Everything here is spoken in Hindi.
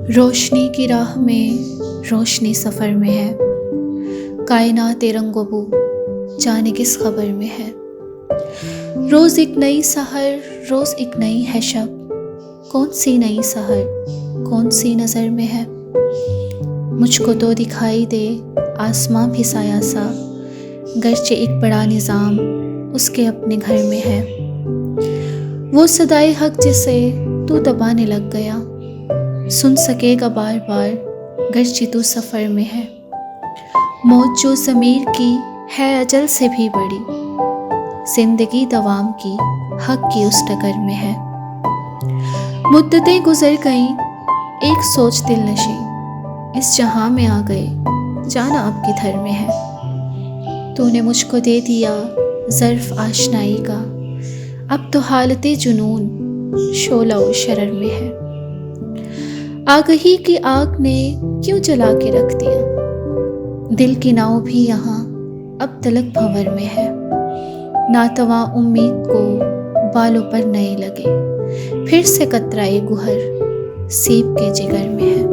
रोशनी की राह में रोशनी सफ़र में है, कायनात रंगोबू जाने किस खबर में है। रोज़ एक नई सहर, रोज़ एक नई है शब, कौन सी नई सहर कौन सी नज़र में है। मुझको तो दिखाई दे आसमां भी साया सा, गर्चे एक बड़ा निज़ाम उसके अपने घर में है। वो सदाए हक जिसे तू दबाने लग गया, सुन सकेगा बार बार गर्चे तू सफ़र में है। मौत जो ज़मीर की है अजल से भी बड़ी, जिंदगी दवाम की हक की उस टकर में है। मुद्दतें गुजर गईं एक सोच दिल नशी, इस जहां में आ गए जाना अब किधर में है। तूने मुझको दे दिया ज़र्फ़ आशनाई का, अब तो हालते जुनून शोला व शरर में है। आगही की आग ने क्यों जला के रख दिया, दिल की नाव भी यहाँ अब तलक भंवर में है। नातवा उम्मीद को बालों पर नए लगे, फिर से कतराए गुहर सीप के जिगर में है।